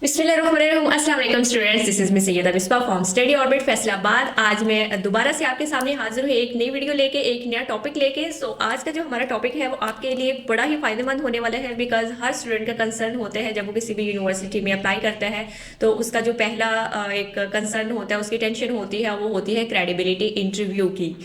बिस्मिल्लाहिर्रहमानिर्रहीम। अस्सलाम वालेकुम students, this is miss Syeda Misba from study orbit Faisalabad. आज मैं दोबारा से आपके सामने हाजिर हूँ एक नई वीडियो लेके, एक नया टॉपिक लेके। आज का जो हमारा टॉपिक है वो आपके लिए बड़ा ही फायदेमंद होने वाला है, बिकॉज हर स्टूडेंट का कंसर्न होता है जब वो किसी भी यूनिवर्सिटी में अप्लाई करता है तो उसका जो पहला एक कंसर्न होता है, उसकी टेंशन होती है, वो होती है क्रेडिबिलिटी इंटरव्यू की।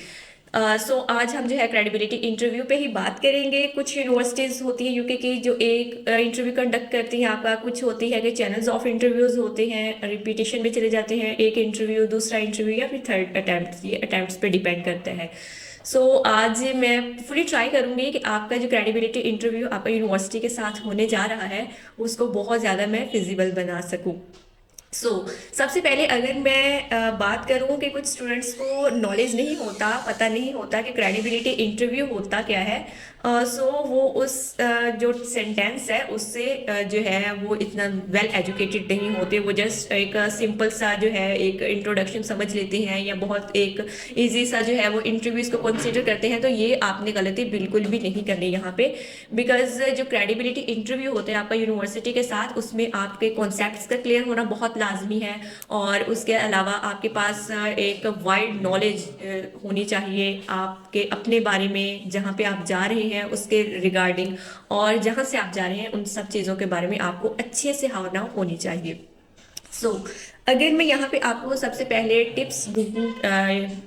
आज हम जो है क्रेडिबिलिटी इंटरव्यू पे ही बात करेंगे। कुछ यूनिवर्सिटीज़ होती है यूके की जो एक इंटरव्यू कंडक्ट करती है आपका, कुछ होती है कि चैनल्स ऑफ इंटरव्यूज होते हैं, रिपीटेशन में चले जाते हैं, एक इंटरव्यू दूसरा इंटरव्यू या फिर थर्ड अटैम्प्ट, ये अटैम्प्ट्स पे डिपेंड करता है। आज मैं फुली ट्राई करूंगी कि आपका जो क्रेडिबिलिटी इंटरव्यू आपका यूनिवर्सिटी के साथ होने जा रहा है उसको बहुत ज़्यादा मैं फिजिबल बना सकूँ। सबसे पहले अगर मैं बात करूं कि कुछ स्टूडेंट्स को नॉलेज नहीं होता, पता नहीं होता कि क्रेडिबिलिटी इंटरव्यू होता क्या है। वो उस जो सेंटेंस है उससे जो है वो इतना वेल एजुकेटेड नहीं होते। वो जस्ट एक सिंपल सा जो है एक इंट्रोडक्शन समझ लेते हैं या बहुत एक इजी सा जो है वो इंटरव्यूज को कंसीडर करते हैं। तो ये आपने गलती बिल्कुल भी नहीं करनी यहाँ पे, बिकॉज जो क्रेडिबिलिटी इंटरव्यू होते हैं आपका यूनिवर्सिटी के साथ, उसमें आपके कॉन्सेप्ट्स का क्लियर होना बहुत लाजमी है। और उसके अलावा आपके पास एक वाइड नॉलेज होनी चाहिए आपके अपने बारे में, जहाँ पे आप जा रहे हैं उसके रिगार्डिंग, और जहाँ से आप जा रहे हैं उन सब चीज़ों के बारे में आपको अच्छे से भावना होनी चाहिए। सो अगर मैं यहाँ पे आपको सबसे पहले टिप्स दूँ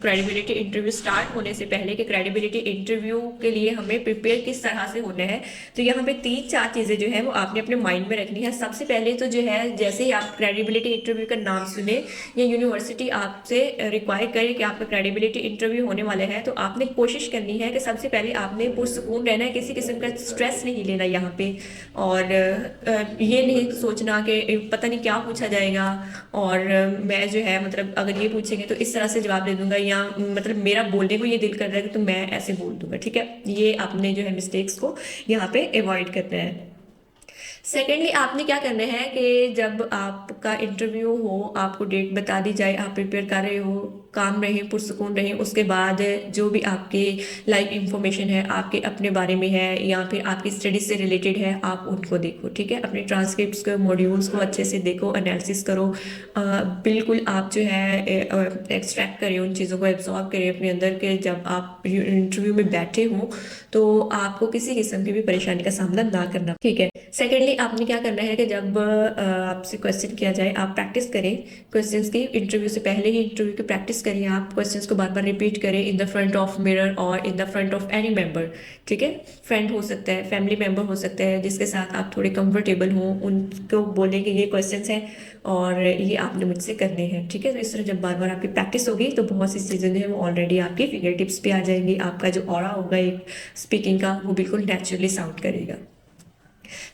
क्रेडिबिलिटी इंटरव्यू स्टार्ट होने से पहले कि क्रेडिबिलिटी इंटरव्यू के लिए हमें प्रिपेयर किस तरह से होना है, तो यहाँ पे 3-4 चीज़ें जो है वो आपने अपने माइंड में रखनी है। सबसे पहले तो जो है, जैसे ही आप क्रेडिबिलिटी इंटरव्यू का नाम सुने या यूनिवर्सिटी आपसे रिक्वायर करे कि आपका क्रेडिबिलिटी इंटरव्यू होने वाला है, तो आपने कोशिश करनी है कि सबसे पहले आपने पुरसकून रहना है, किसी किस्म का स्ट्रेस नहीं लेना यहाँ पे। और ये नहीं सोचना कि पता नहीं क्या पूछा जाएगा और मैं जो है मतलब अगर ये पूछेंगे तो इस तरह से जवाब दे दूंगा, या मतलब मेरा बोलने को ये दिल कर रहा है कि तो मैं ऐसे बोल दूंगा। ठीक है, ये आपने जो है मिस्टेक्स को यहाँ पे अवॉइड करना है। सेकेंडली आपने क्या करना है कि जब आपका इंटरव्यू हो, आपको डेट बता दी जाए, आप प्रिपेयर कर रहे हो, काम रहे, पुरसकून रहे, उसके बाद जो भी आपके लाइफ इंफॉर्मेशन है आपके अपने बारे में है या फिर आपकी स्टडीज से रिलेटेड है, आप उनको देखो। ठीक है, अपने ट्रांसक्रिप्ट्स को, मॉड्यूल्स को अच्छे से देखो, एनालिसिस करो। बिल्कुल आप जो है एक्सट्रैक्ट करें उन चीज़ों को, एब्जॉर्ब करें अपने अंदर के जब आप इंटरव्यू में बैठे हों तो आपको किसी किस्म की भी परेशानी का सामना ना करना। ठीक है, सेकेंडली आपने क्या करना है कि जब आपसे क्वेश्चन किया जाए आप प्रैक्टिस करें क्वेश्चंस की। इंटरव्यू से पहले ही इंटरव्यू की प्रैक्टिस करिए, आप क्वेश्चंस को बार बार रिपीट करें in the front of mirror और in the front of any member. ठीक है, फ्रेंड हो सकता है, फैमिली मेंबर हो सकता है, जिसके साथ आप थोड़े कंफर्टेबल हों, उनको बोलें कि ये क्वेश्चंस हैं और ये आपने मुझसे करने हैं। ठीक है, तो इस तरह जब बार बार आपकी प्रैक्टिस होगी तो बहुत सी चीज़ें जो है वो ऑलरेडी आपकी फिंगर टिप्स पे आ जाएंगी। आपका जो ऑरा होगा एक स्पीकिंग का, वो बिल्कुल नेचुरली साउंड करेगा।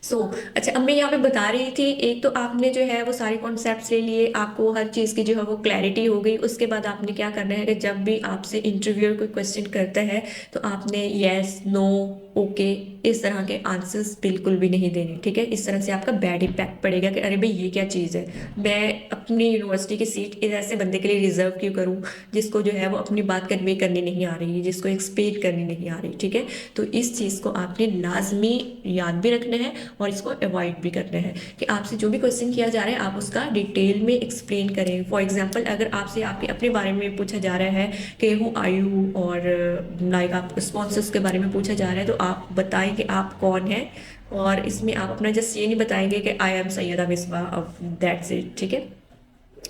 अच्छा, अब मैं यहाँ पे बता रही थी, एक तो आपने जो है वो सारे कॉन्सेप्ट्स ले लिए, आपको हर चीज़ की जो है वो क्लैरिटी हो गई। उसके बाद आपने क्या करना है कि जब भी आपसे इंटरव्यूअर कोई क्वेश्चन करता है तो आपने यस, नो, ओके इस तरह के आंसर्स बिल्कुल भी नहीं देने। ठीक है, इस तरह से आपका बैड इम्पैक्ट पड़ेगा कि अरे भाई ये क्या चीज़ है, मैं अपनी यूनिवर्सिटी की सीट इस ऐसे बंदे के लिए रिजर्व क्यों करूँ जिसको जो है वो अपनी बात कन्वे करनी नहीं आ रही, जिसको एक्सप्लेन करनी नहीं आ रही। ठीक है, तो इस चीज़ को आपने लाजमी याद भी रखना है और इसको अवॉइड भी करना है कि आपसे जो भी क्वेश्चन किया जा रहा है आप उसका डिटेल में एक्सप्लेन करें। फॉर एग्जांपल, अगर आपसे आपके अपने बारे में पूछा जा रहा है कि हु आर यू, और लाइक आप स्पॉन्सर्स के बारे में पूछा जा रहा है, तो आप बताएं कि आप कौन हैं, और इसमें आप अपना जस्ट ये नहीं बताएंगे कि I am Syeda Misba, that's it. ठीक है,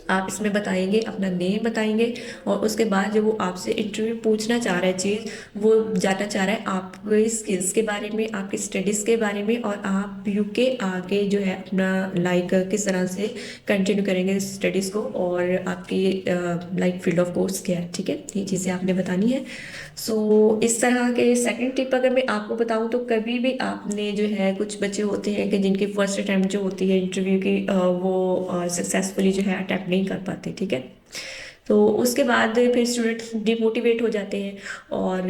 आप इसमें बताएंगे, अपना नेम बताएंगे, और उसके बाद जो वो आपसे इंटरव्यू पूछना चाह रहा है चीज़, वो जानना चाह रहा है आपके स्किल्स के बारे में, आपकी स्टडीज़ के बारे में, और आप यूके आगे जो है अपना लाइक किस तरह से कंटिन्यू करेंगे स्टडीज़ को, और आपकी लाइक फील्ड ऑफ कोर्स क्या है। ठीक है, ये चीज़ें आपने बतानी है। इस तरह के सेकंड टिप अगर मैं आपको बताऊं तो कभी भी आपने जो है, कुछ बच्चे होते हैं कि जिनकी फर्स्ट अटैम्प्ट जो होती है इंटरव्यू की, वो सक्सेसफुली जो है अटैम्प्ट नहीं कर पाते। ठीक है, तो उसके बाद फिर स्टूडेंट्स डिमोटिवेट हो जाते हैं और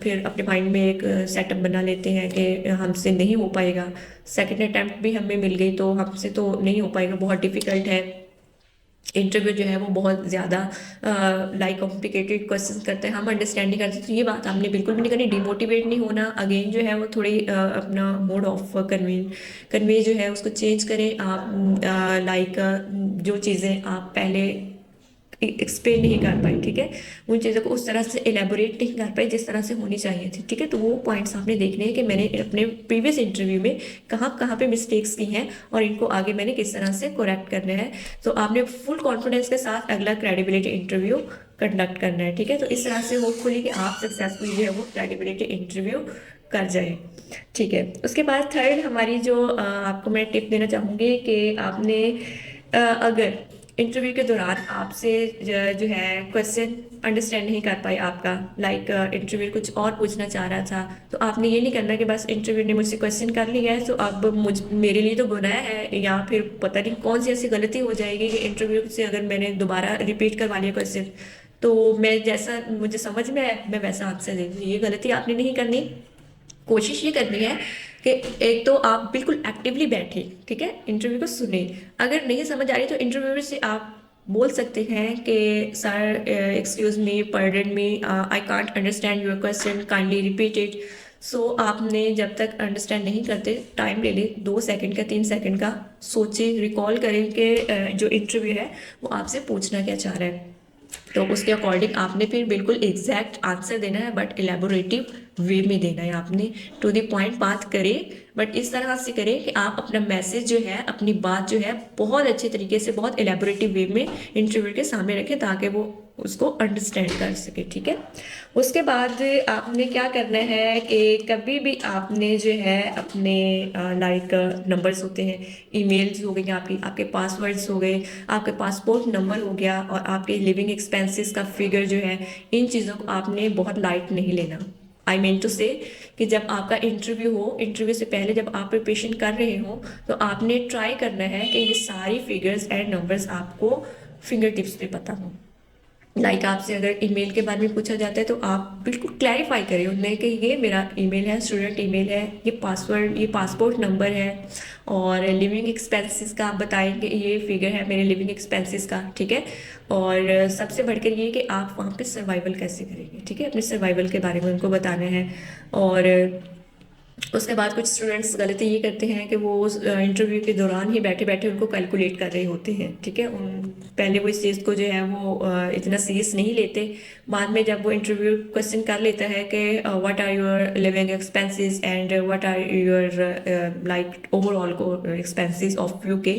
फिर अपने माइंड में एक सेटअप बना लेते हैं कि हमसे नहीं हो पाएगा, सेकंड अटैम्प्ट भी हमें मिल गई तो हमसे तो नहीं हो पाएगा, बहुत डिफ़िकल्ट है। इंटरव्यू जो है वो बहुत ज़्यादा लाइक कॉम्प्लिकेटेड क्वेश्चन करते हैं, हम अंडरस्टैंड नहीं करते। तो ये बात आपने बिल्कुल भी नहीं करनी, डिमोटिवेट नहीं होना। अगेन जो है वो थोड़ी अपना मोड ऑफ कन्वे जो है उसको चेंज करें आप। लाइक जो चीज़ें आप पहले एक्सप्लेन नहीं कर पाई, ठीक है, उन चीज़ों को उस तरह से एलेबोरेट नहीं कर पाई जिस तरह से होनी चाहिए थी, ठीक है। तो वो पॉइंट्स आपने देखने हैं कि मैंने अपने प्रीवियस इंटरव्यू में कहाँ कहाँ पे मिस्टेक्स की हैं और इनको आगे मैंने किस तरह से करेक्ट करना है। तो आपने फुल कॉन्फिडेंस के साथ अगला क्रेडिबिलिटी इंटरव्यू कंडक्ट करना है, ठीक है। तो इस तरह से होपफुली कि आप सक्सेसफुली जो है वो क्रेडिबिलिटी इंटरव्यू कर जाए, ठीक है। उसके बाद थर्ड हमारी जो आपको मैं टिप देना चाहूँगी कि आपने अगर इंटरव्यू के दौरान आपसे जो है क्वेश्चन अंडरस्टैंड नहीं कर पाए आपका, लाइक इंटरव्यू कुछ और पूछना चाह रहा था, तो आपने ये नहीं करना कि बस इंटरव्यू ने मुझसे क्वेश्चन कर लिया है तो अब मेरे लिए तो गुनाह है, या फिर पता नहीं कौन सी ऐसी गलती हो जाएगी कि इंटरव्यू से अगर मैंने दोबारा रिपीट करवा लिया क्वेश्चन तो मैं जैसा मुझे समझ में आया मैं वैसा आंसर दे दूँ। ये गलती आपने नहीं करनी। कोशिश ये करनी है कि एक तो आप बिल्कुल एक्टिवली बैठे, ठीक है, इंटरव्यू को सुने। अगर नहीं समझ आ रही तो इंटरव्यूअर से आप बोल सकते हैं कि sir excuse me, pardon me, I can't understand your question, kindly repeat it. So आपने जब तक अंडरस्टैंड नहीं करते टाइम ले ले, 2 सेकंड का 3 सेकंड का सोचें, रिकॉल करें कि जो इंटरव्यू है वो आपसे पूछना क्या चाह रहा है। तो उसके अकॉर्डिंग आपने फिर बिल्कुल एग्जैक्ट आंसर देना है, बट एलेबोरेटिव वे में देना है। आपने टू द पॉइंट बात करें, बट इस तरह से करें कि आप अपना मैसेज जो है, अपनी बात जो है बहुत अच्छे तरीके से, बहुत एलेबोरेटिव वे में इंटरव्यू के सामने रखें ताकि वो उसको अंडरस्टैंड कर सके, ठीक है। उसके बाद आपने क्या करना है कि कभी भी आपने जो है अपने लाइक नंबर्स होते हैं, ईमेल्स हो गई आपकी, आपके पासवर्ड्स हो गए, आपके पासपोर्ट नंबर हो गया और आपके लिविंग एक्सपेंसेस का फिगर जो है, इन चीज़ों को आपने बहुत लाइट नहीं लेना। आई मीन टू से कि जब आपका इंटरव्यू हो, इंटरव्यू से पहले जब आप प्रिपरेशन कर रहे हो तो आपने ट्राई करना है कि ये सारी फिगर्स एंड नंबर्स आपको फिंगर टिप्स पे पता हो। लाइक आपसे अगर ईमेल के बारे में पूछा जाता है तो आप बिल्कुल क्लैरिफाई करें उनमें कि ये मेरा ईमेल है, स्टूडेंट ईमेल है, ये पासवर्ड, ये पासपोर्ट नंबर है, और लिविंग एक्सपेंसेस का आप बताएंगे ये फिगर है मेरे लिविंग एक्सपेंसेस का, ठीक है। और सबसे बढ़कर ये कि आप वहाँ पे सर्वाइवल कैसे करेंगे, ठीक है, अपने सर्वाइवल के बारे में उनको बताना है। और उसके बाद कुछ स्टूडेंट्स गलती ये करते हैं कि वो इंटरव्यू के दौरान ही बैठे बैठे उनको कैलकुलेट कर रहे होते हैं, ठीक है। पहले वो इस चीज़ को जो है वो इतना सीरियस नहीं लेते। बाद में जब वो इंटरव्यू क्वेश्चन कर लेता है कि what are your living expenses and what are your like overall को एक्सपेंसेस ऑफ यूके,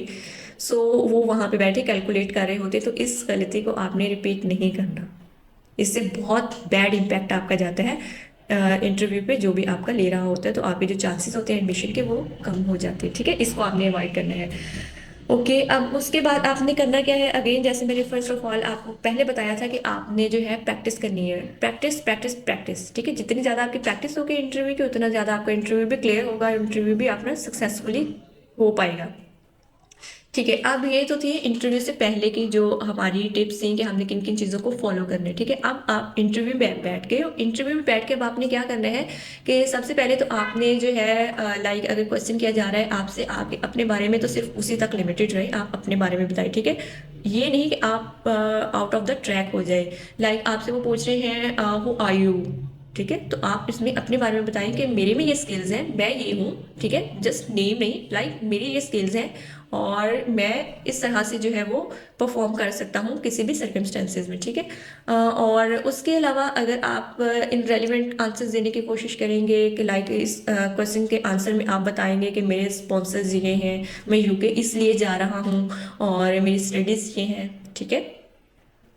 सो वो वहाँ पे बैठे कैलकुलेट कर रहे होते। तो इस गलती को आपने रिपीट नहीं करना, इससे बहुत बैड इम्पैक्ट आपका जाता है इंटरव्यू पे जो भी आपका ले रहा होता है। तो आपके जो चांसेस होते हैं एडमिशन के वो कम हो जाते हैं, ठीक है। इसको आपने अवॉइड करना है। ओके, अब उसके बाद आपने करना क्या है, अगेन जैसे मैंने फर्स्ट ऑफ ऑल आपको पहले बताया था कि आपने जो है प्रैक्टिस करनी है, प्रैक्टिस प्रैक्टिस प्रैक्टिस, ठीक है। जितनी ज़्यादा आपकी प्रैक्टिस होगी इंटरव्यू की उतना ज़्यादा आपका इंटरव्यू भी क्लियर होगा, इंटरव्यू भी अपना सक्सेसफुली हो पाएगा, ठीक है। अब ये तो थी इंटरव्यू से पहले की जो हमारी टिप्स थी कि हमने किन किन चीज़ों को फॉलो करना है, ठीक है। अब आप इंटरव्यू में बैठ गए हो, इंटरव्यू में बैठ के अब आपने क्या करना है कि सबसे पहले तो आपने जो है लाइक अगर क्वेश्चन किया जा रहा है आपसे, आप अपने बारे में तो सिर्फ उसी तक लिमिटेड रहे, आप अपने बारे में बताइए, ठीक है। ये नहीं कि आप आउट ऑफ द ट्रैक हो जाए। लाइक आपसे वो पूछ रहे हैं हु आर यू, ठीक है, तो आप इसमें अपने बारे में बताएं कि मेरे में ये स्किल्स हैं, मैं ये हूँ, ठीक है, जस्ट नेम नहीं, लाइक मेरी ये स्किल्स हैं और मैं इस तरह से जो है वो परफॉर्म कर सकता हूँ किसी भी सर्कमस्टेंसेज में, ठीक है। और उसके अलावा अगर आप इन रेलिवेंट आंसर्स देने की कोशिश करेंगे कि लाइक इस क्वेश्चन के आंसर में आप बताएंगे कि मेरे स्पॉन्सर्स ये हैं, मैं यूके इसलिए जा रहा हूँ और मेरी स्टडीज़ ये हैं, ठीक है।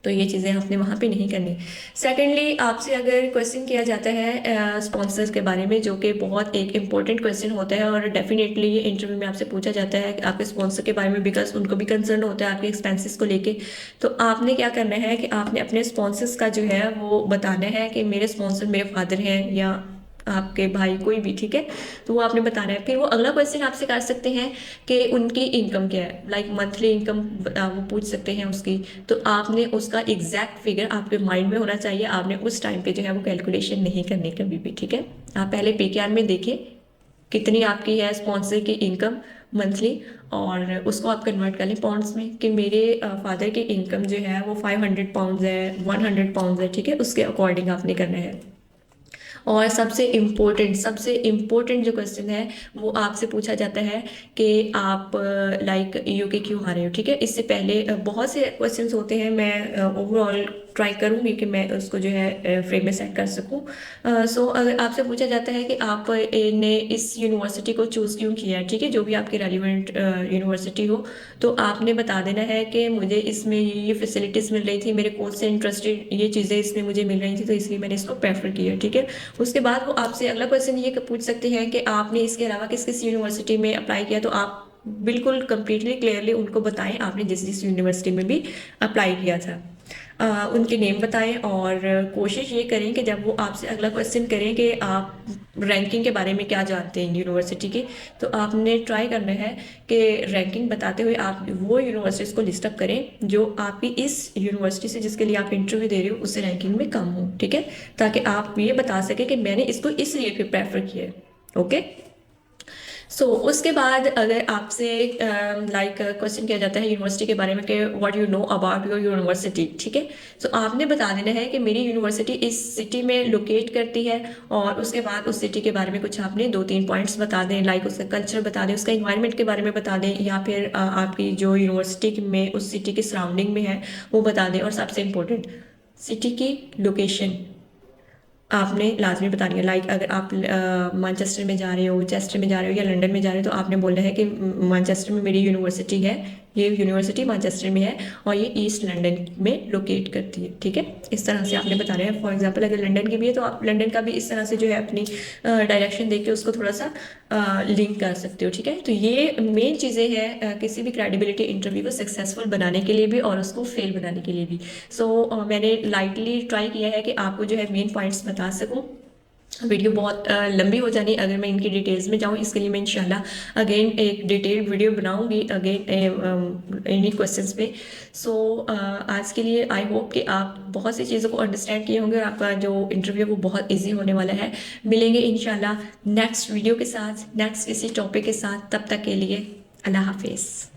तो ये चीज़ें आपने वहाँ पे नहीं करनी। सेकेंडली आपसे अगर क्वेश्चन किया जाता है स्पॉन्सर्स के बारे में, जो कि बहुत एक इम्पॉर्टेंट क्वेश्चन होता है और डेफिनेटली ये इंटरव्यू में आपसे पूछा जाता है आपके स्पॉन्सर के बारे में, बिकॉज उनको भी कंसर्न होता है आपके एक्सपेंसेस को लेके। तो आपने क्या करना है कि आपने अपने स्पॉन्सर्स का जो है वो बताना है कि मेरे स्पॉन्सर मेरे फादर हैं या आपके भाई, कोई भी, ठीक है। तो वो आपने बताना है। फिर वो अगला क्वेश्चन आपसे कर सकते हैं कि उनकी इनकम क्या है, लाइक मंथली इनकम वो पूछ सकते हैं उसकी। तो आपने उसका एग्जैक्ट फिगर आपके माइंड में होना चाहिए, आपने उस टाइम पे जो है वो कैलकुलेशन नहीं करनी कभी भी, ठीक है। आप पहले पीकेआर में देखें कितनी आपकी है स्पॉन्सर की इनकम मंथली, और उसको आप कन्वर्ट कर लें पाउंड्स में कि मेरे फादर की इनकम जो है वो 500 पाउंड्स है, 100 पाउंड्स है, ठीक है, उसके अकॉर्डिंग आपने करना है। और सबसे इम्पोर्टेंट जो क्वेश्चन है वो आपसे पूछा जाता है कि आप लाइक यूके क्यों आ रहे हो, ठीक है। इससे पहले बहुत से क्वेश्चंस होते हैं, मैं ओवरऑल ट्राई करूंगी कि मैं उसको जो है फ्रेम में सेट कर सकूं। सो अगर आपसे पूछा जाता है कि आप ने इस यूनिवर्सिटी को चूज़ क्यों किया है, ठीक है, जो भी आपकी रेलिवेंट यूनिवर्सिटी हो, तो आपने बता देना है कि मुझे इसमें ये फैसिलिटीज़ मिल रही थी, मेरे कोर्स से इंटरेस्टेड ये चीज़ें इसमें मुझे मिल रही थी, तो इसलिए मैंने इसको प्रेफर किया, ठीक है। उसके बाद वो आपसे अगला क्वेश्चन ये पूछ सकते हैं कि आपने इसके अलावा किस किस यूनिवर्सिटी में अप्लाई किया, तो आप बिल्कुल कंप्लीटली क्लियरली उनको बताएं आपने जिस जिस यूनिवर्सिटी में भी अप्लाई किया था। उनके नेम बताएं, और कोशिश ये करें कि जब वो आपसे अगला क्वेश्चन करें कि आप रैंकिंग के बारे में क्या जानते हैं यूनिवर्सिटी की, तो आपने ट्राई करना है कि रैंकिंग बताते हुए आप वो यूनिवर्सिटीज़ को लिस्ट अप करें जो आपकी इस यूनिवर्सिटी से जिसके लिए आप इंटरव्यू दे रहे हो उससे रैंकिंग में कम हो, ठीक है, ताकि आप ये बता सकें कि मैंने इसको इसलिए फिर प्रेफर किया है। ओके, उसके बाद अगर आपसे लाइक क्वेश्चन किया जाता है यूनिवर्सिटी के बारे में कि what you know about your university, ठीक है, तो आपने बता देना है कि मेरी यूनिवर्सिटी इस सिटी में लोकेट करती है, और उसके बाद उस सिटी के बारे में कुछ आपने 2-3 पॉइंट्स बता दें, लाइक उसका कल्चर बता दें, उसका इन्वायरमेंट के बारे में बता दें, या फिर आपकी जो यूनिवर्सिटी में उस सिटी के सराउंडिंग में है वो बता दें, और सबसे इम्पोर्टेंट सिटी की लोकेशन आपने लाजमी बतानी है। लाइक अगर आप मैनचेस्टर में जा रहे हो, चेस्टर में जा रहे हो, या लंदन में जा रहे हो, तो आपने बोलना है कि मैनचेस्टर में मेरी यूनिवर्सिटी है, ये यूनिवर्सिटी मैनचेस्टर में है और ये ईस्ट लंदन में लोकेट करती है, ठीक है। इस तरह से आपने बताना है। फॉर एग्जांपल अगर लंदन की भी है तो आप लंदन का भी इस तरह से जो है अपनी डायरेक्शन देख के उसको थोड़ा सा लिंक कर सकते हो, ठीक है। तो ये मेन चीज़ें हैं किसी भी क्रेडिबिलिटी इंटरव्यू को सक्सेसफुल बनाने के लिए भी और उसको फेल बनाने के लिए भी। मैंने लाइटली ट्राई किया है कि आपको जो है मेन पॉइंट्स बता सकूं। वीडियो बहुत लंबी हो जानी अगर मैं इनकी डिटेल्स में जाऊँ, इसके लिए मैं इंशाल्लाह अगेन एक डिटेल्ड वीडियो बनाऊंगी अगेन इन्हीं क्वेश्चंस पे। आज के लिए आई होप कि आप बहुत सी चीज़ों को अंडरस्टैंड किए होंगे और आपका जो इंटरव्यू वो बहुत ईजी होने वाला है। मिलेंगे इंशाल्लाह नेक्स्ट वीडियो के साथ, नेक्स्ट किसी टॉपिक के साथ। तब तक के लिए अल्लाह हाफिज़।